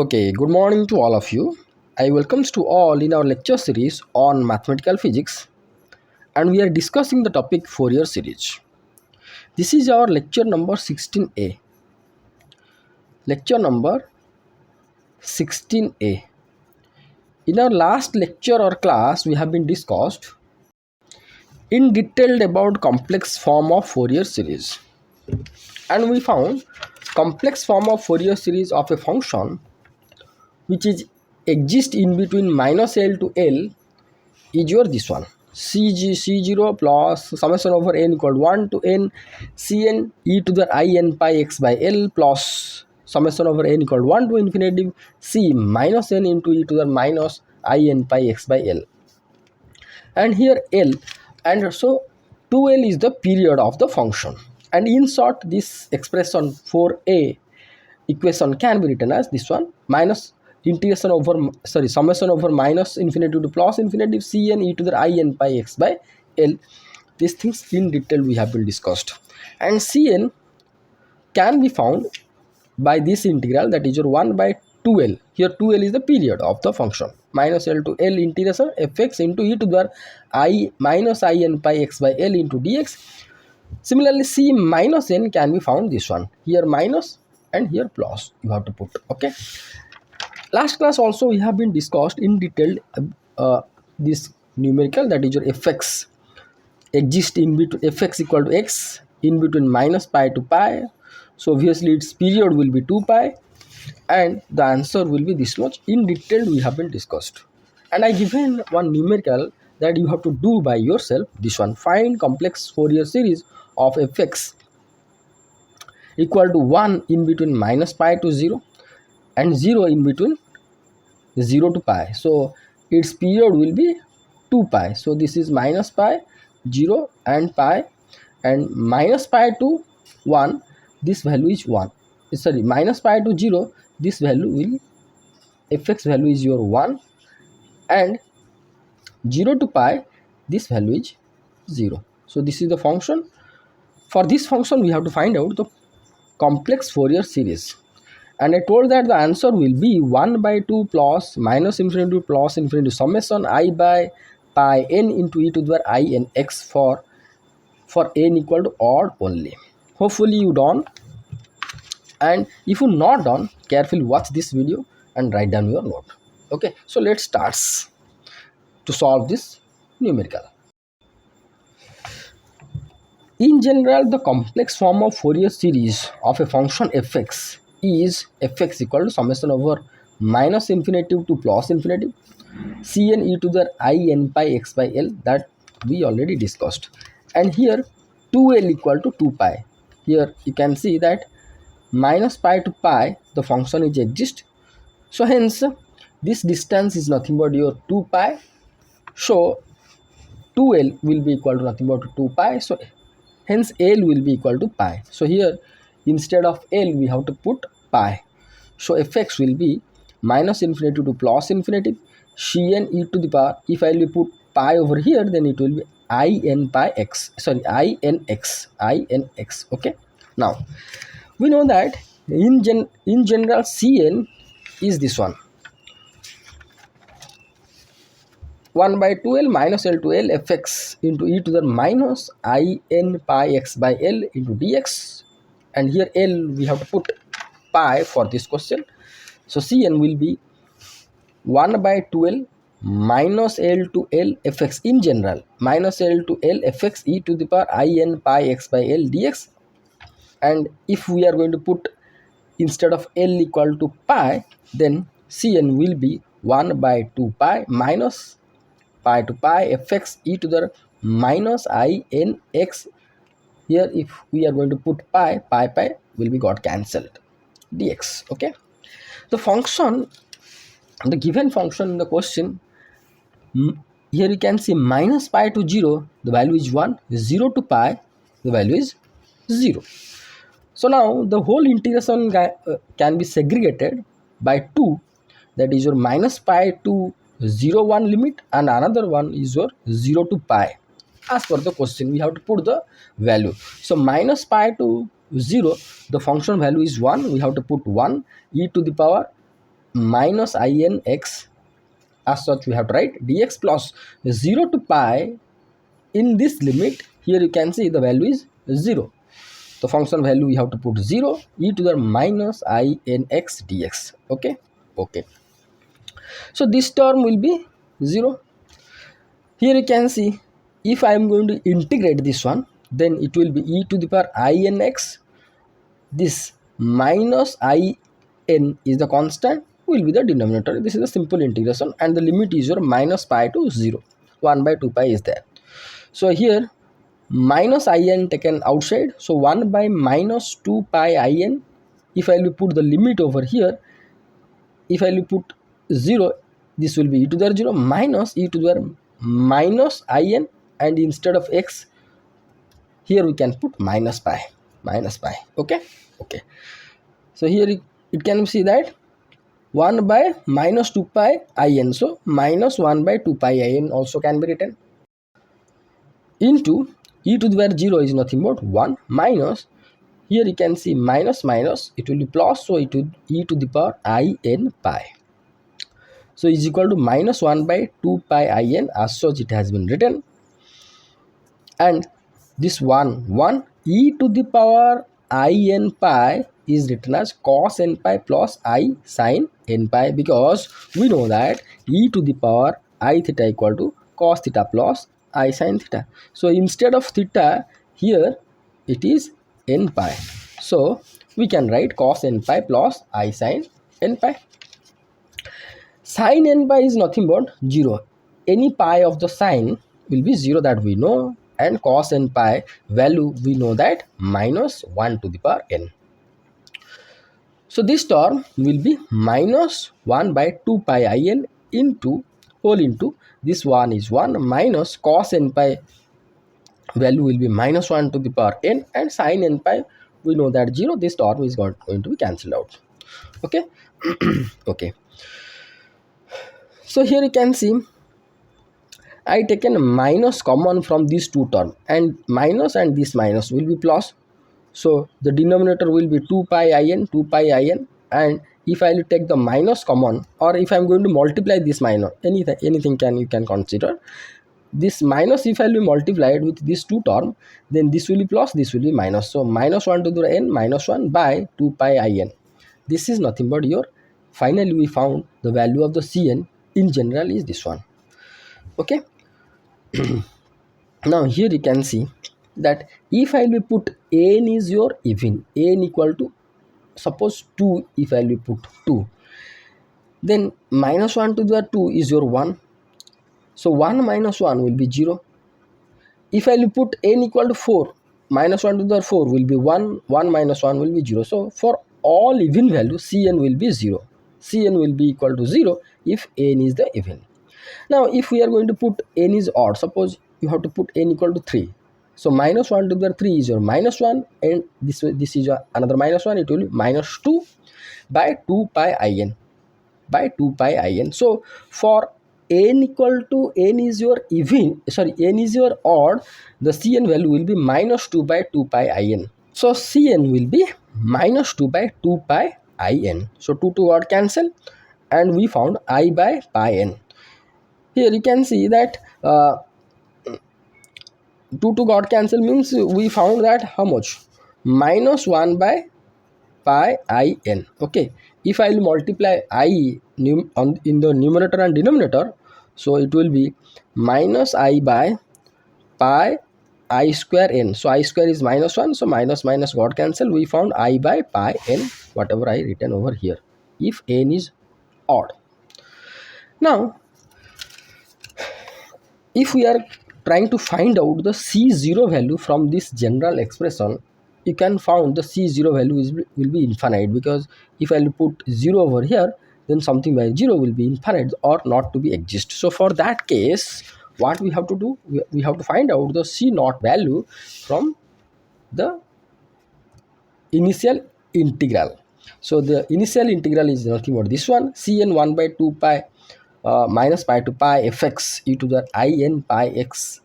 Okay, good morning to all of you. I welcomes to all in our lecture series on mathematical physics, and we are discussing the topic Fourier series. This is our lecture number 16a. Lecture number 16a. In our last lecture or class, we have been discussed in detail about complex form of Fourier series, and we found complex form of Fourier series of a function which is exist in between minus L to L is your this one C0 plus summation over n equal 1 to n Cn e to the I n pi x by L plus summation over n equal 1 to infinity C minus n into e to the minus I n pi x by L, and here L, and so 2L is the period of the function, and in short this expression for a equation can be written as this one minus integration over summation over minus infinity to plus infinity Cn e to the I n pi x by L. These things in detail we have been discussed, and Cn can be found by this integral, that is your 1 by 2L. Here 2L is the period of the function, minus L to L integration fx into e to the I minus I n pi x by L into dx. Similarly, C minus n can be found this one, here minus and here plus you have to put. Okay, last class also we have been discussed in detail this numerical, that is your fx exist in between fx equal to x in between minus pi to pi, so obviously its period will be 2 pi and the answer will be this much. In detail we have been discussed, and I given one numerical that you have to do by yourself, this one: find complex Fourier series of fx equal to 1 in between minus pi to 0 and 0 in between 0 to pi, so its period will be 2 pi. So this is minus pi, 0 and pi, and minus pi to 1 this value is 1, sorry, minus pi to 0 this value will fx value is your 1, and 0 to pi this value is 0. So this is the function. For this function we have to find out the complex Fourier series, and I told that the answer will be 1 by 2 plus minus infinity to plus infinity summation I by pi n into e to the I n x for n equal to odd only. Hopefully you done, and if you not done, carefully watch this video and write down your note. Okay, so let's start to solve this numerical. In general, the complex form of Fourier series of a function fx is fx equal to summation over minus infinity to plus infinity Cn e to the I n pi x by L, that we already discussed, and here 2L equal to 2 pi. Here you can see that minus pi to pi the function is exist, so hence this distance is nothing but your 2 pi, so 2L will be equal to nothing but 2 pi, so hence L will be equal to pi. So here instead of L we have to put pi, so fx will be minus infinity to plus infinity Cn e to the power, if I will put pi over here then it will be I n pi x, sorry, I n x. Okay, now we know that in general Cn is this one, 1 by 2L minus L to L fx into e to the minus I n pi x by L into dx, and here L we have to put pi for this question, so Cn will be 1 by 2L minus L to L fx in general minus L to L fx e to the power I n pi x by L dx, and if we are going to put instead of L equal to pi, then Cn will be 1 by 2 pi minus pi to pi fx e to the minus I n x. Here if we are going to put pi will be got cancelled dx. Okay, the function, the given function in the question, here you can see minus pi to 0 the value is 1, 0 to pi the value is 0. So now the whole integration can be segregated by 2, that is your minus pi to 0 1 limit, and another one is your 0 to pi. As per the question we have to put the value, so minus pi to 0 the function value is 1, we have to put 1 e to the power minus in x, as such we have to write dx plus 0 to pi. In this limit, here you can see the value is 0. The function value we have to put 0, e to the minus in x dx. Okay. So this term will be 0. Here you can see, if I am going to integrate this one, then it will be e to the power in x. This minus in is the constant, will be the denominator. This is a simple integration, and the limit is your minus pi to 0. 1 by 2 pi is there. So here minus in taken outside, so 1 by minus 2 pi in. If I will put the limit over here, if I will put 0, this will be e to the 0 minus e to the minus in, and instead of x, here we can put minus pi. Okay. So here it can see that 1 by minus 2 pi in, so minus 1 by 2 pi in also can be written, into e to the power 0 is nothing but 1 minus, here you can see minus, it will be plus, so it will e to the power in pi. So is equal to minus 1 by 2 pi in, as such it has been written. And this 1 e to the power in pi is written as cos n pi plus I sin n pi, because we know that e to the power I theta equal to cos theta plus I sin theta. So instead of theta, here it is n pi. So we can write cos n pi plus I sin n pi. Sin n pi is nothing but 0. Any pi of the sine will be 0, that we know, and cos n pi value we know that minus 1 to the power n. So this term will be minus 1 by 2 pi in into whole into this 1 is 1 minus cos n pi value will be minus 1 to the power n, and sin n pi we know that 0. This term is going to be cancelled out. Okay. Okay. So here you can see I taken minus common from these two terms, and minus and this minus will be plus. So the denominator will be 2 pi in, and if I will take the minus common, or if I am going to multiply this minus, anything you can consider. This minus, if I will be multiplied with these two terms, then this will be plus, this will be minus. So minus 1 to the n minus 1 by 2 pi in. This is nothing but your, finally we found the value of the Cn in general is this one. Okay. Now here you can see that if I will put n is your even, n equal to suppose 2, if I will put 2, then minus 1 to the 2 is your 1. So 1 minus 1 will be 0. If I will put n equal to 4, minus 1 to the 4 will be 1, 1 minus 1 will be 0. So for all even value, Cn will be 0. Cn will be equal to 0 if n is the even. Now if we are going to put n is odd, suppose you have to put n equal to 3. So minus 1 to the 3 is your minus 1, and this is your another minus 1, it will be minus 2 by 2 pi in. So for n equal to n is your even, n is your odd, the Cn value will be minus 2 by 2 pi in. So Cn will be minus 2 by 2 pi in. So 2 to odd cancel, and we found I by pi n. Here you can see that 2 to God cancel means we found that how much? Minus 1 by pi in. Okay. If I will multiply I in the numerator and denominator, so it will be minus I by pi I square n. So I square is minus 1, so minus God cancel. We found I by pi n, whatever I written over here, if n is odd. Now if we are trying to find out the C0 value from this general expression, you can find the C0 value will be infinite, because if I will put 0 over here, then something by 0 will be infinite or not to be exist. So for that case, what we have to do, we have to find out the C0 value from the initial integral. So the initial integral is nothing but this one, Cn 1 by 2 pi minus pi to pi fx e to the in pi x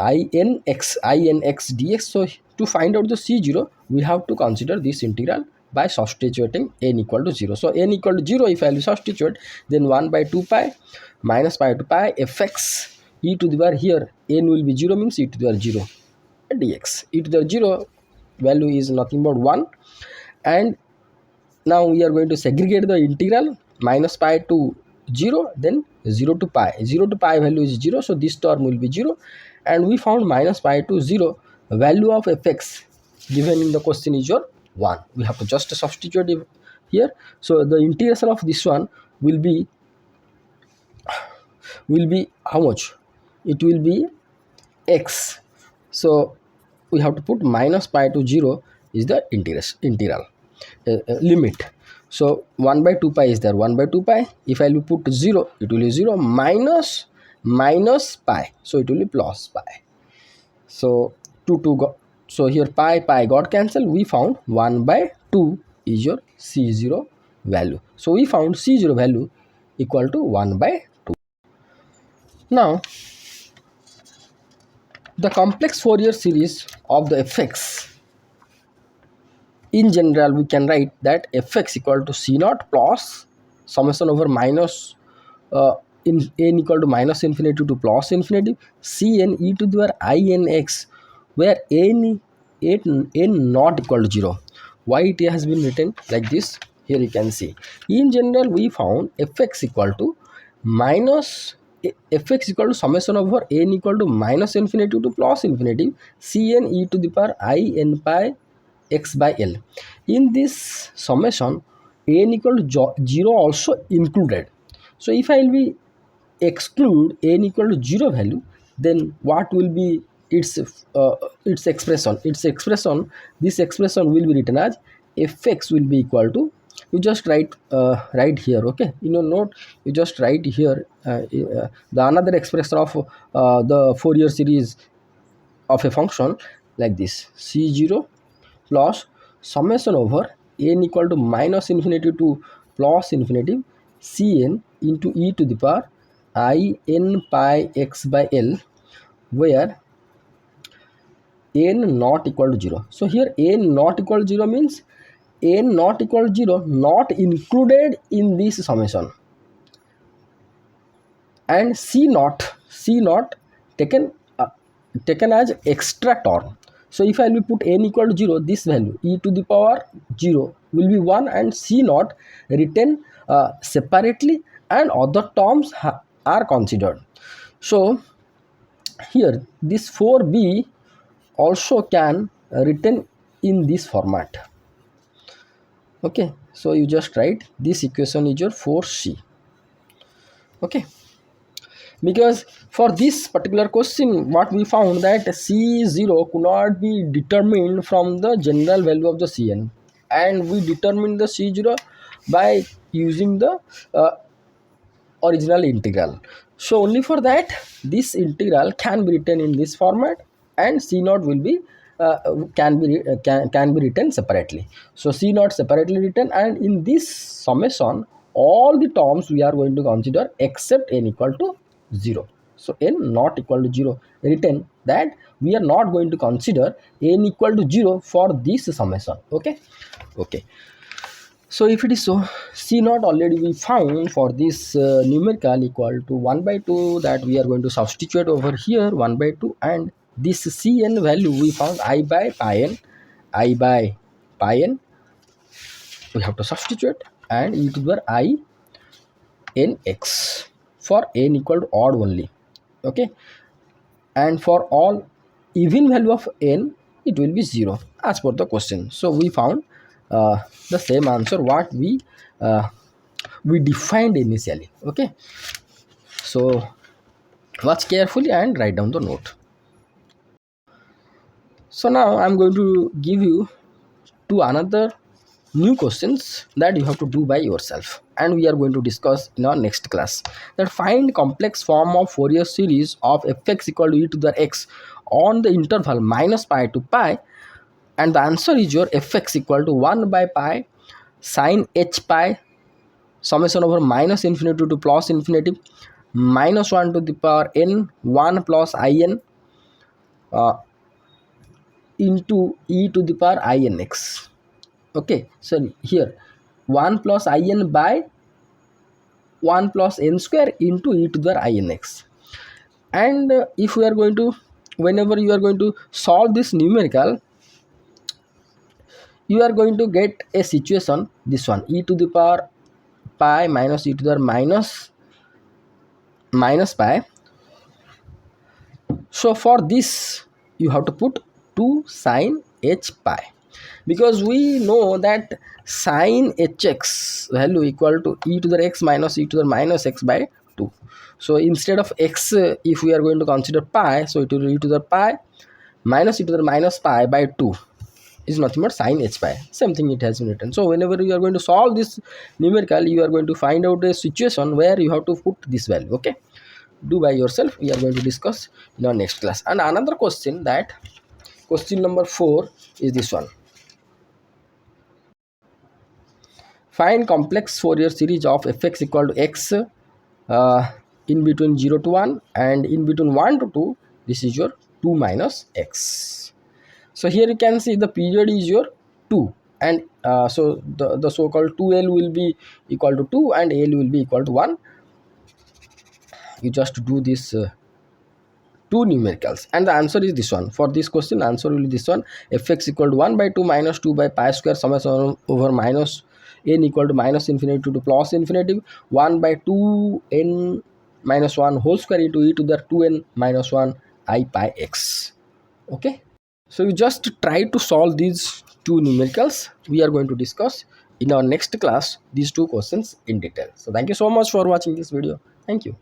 inx dx. So to find out the C0, we have to consider this integral by substituting n equal to 0. So n equal to 0, if I will substitute, then 1 by 2 pi minus pi to pi fx e to the power, here n will be 0 means e to the power 0 dx. E to the power 0 value is nothing but 1, and now we are going to segregate the integral minus pi to 0, then 0 to pi. 0 to pi value is 0, so this term will be 0, and we found minus pi to 0 value of fx given in the question is your 1. We have to just substitute it here. So the integration of this one will be how much? It will be x. So we have to put minus pi to 0 is the integral limit. So 1 by 2 pi is there, 1 by 2 pi. If I will put 0, it will be 0 minus pi, so it will be plus pi. So 2 got, so here pi got cancelled. We found 1 by 2 is your C0 value. So we found C0 value equal to 1 by 2. Now the complex Fourier series of the fx, in general we can write that fx equal to c naught plus summation over minus in n equal to minus infinity to plus infinity cn e to the power inx, where n not equal to 0. Why it has been written like this? Here you can see. In general we found fx equal to summation over n equal to minus infinity to plus infinity cn e to the power in pi x by l. In this summation n equal to 0 also included. So if I will be exclude n equal to 0 value, then what will be its expression? This expression will be written as fx will be equal to, you just write here, okay, in your note you just write here the another expression of the Fourier series of a function like this: c0 plus summation over n equal to minus infinity to plus infinity cn into e to the power in pi x by l, where n not equal to 0. So here n not equal to 0 means n not equal to 0 not included in this summation, and c naught taken as extra term. So if I will put n equal to 0, this value e to the power 0 will be 1, and c naught written separately, and other terms are considered. So here this 4b also can written in this format. Okay, so you just write this equation is your 4c. Okay, because for this particular question what we found that c0 could not be determined from the general value of the cn, and we determined the c0 by using the original integral. So only for that this integral can be written in this format, and c naught will be can be written separately. So c naught separately written, and in this summation all the terms we are going to consider except n equal to 0. So n not equal to 0 written, that we are not going to consider n equal to 0 for this summation. Okay. So if it is so, c naught already we found for this numerical equal to 1 by 2, that we are going to substitute over here 1 by 2, and this cn value we found I by pi n we have to substitute, and e to the power I n x for n equal to odd only. Okay, and for all even value of n it will be 0 as per the question. So we found the same answer what we defined initially. Okay, so watch carefully and write down the note. So now I'm going to give you two another new questions that you have to do by yourself, and we are going to discuss in our next class. That find complex form of Fourier series of fx equal to e to the x on the interval minus pi to pi, and the answer is your fx equal to 1 by pi sine h pi summation over minus infinity to plus infinity minus 1 to the power n 1 plus in into e to the power inx. Okay, so here 1 plus in by 1 plus n square into e to the in x. And if we are going to, whenever you are going to solve this numerical, you are going to get a situation, this one, e to the power pi minus e to the minus pi. So for this you have to put 2 sine h pi, because we know that sine hx value equal to e to the x minus e to the minus x by 2. So instead of x, if we are going to consider pi, so it will be e to the pi minus e to the minus pi by 2 is nothing but sine h pi. Same thing it has been written. So whenever you are going to solve this numerical, you are going to find out a situation where you have to put this value. Okay, do by yourself. We are going to discuss in our next class. And another question, that question number 4 is this one: find complex Fourier series of fx equal to x in between 0 to 1 and in between 1 to 2. This is your 2 minus x. So here you can see the period is your 2, and so the so-called 2l will be equal to 2 and l will be equal to 1. You just do this two numericals, and the answer is this one. For this question, answer will be this one: fx equal to 1 by 2 minus 2 by pi square summation over minus n equal to minus infinity to plus infinity 1 by 2 n minus 1 whole square into e to the 2n minus 1 I pi x. Okay, so you just try to solve these two numericals. We are going to discuss in our next class these two questions in detail. So thank you so much for watching this video. Thank you.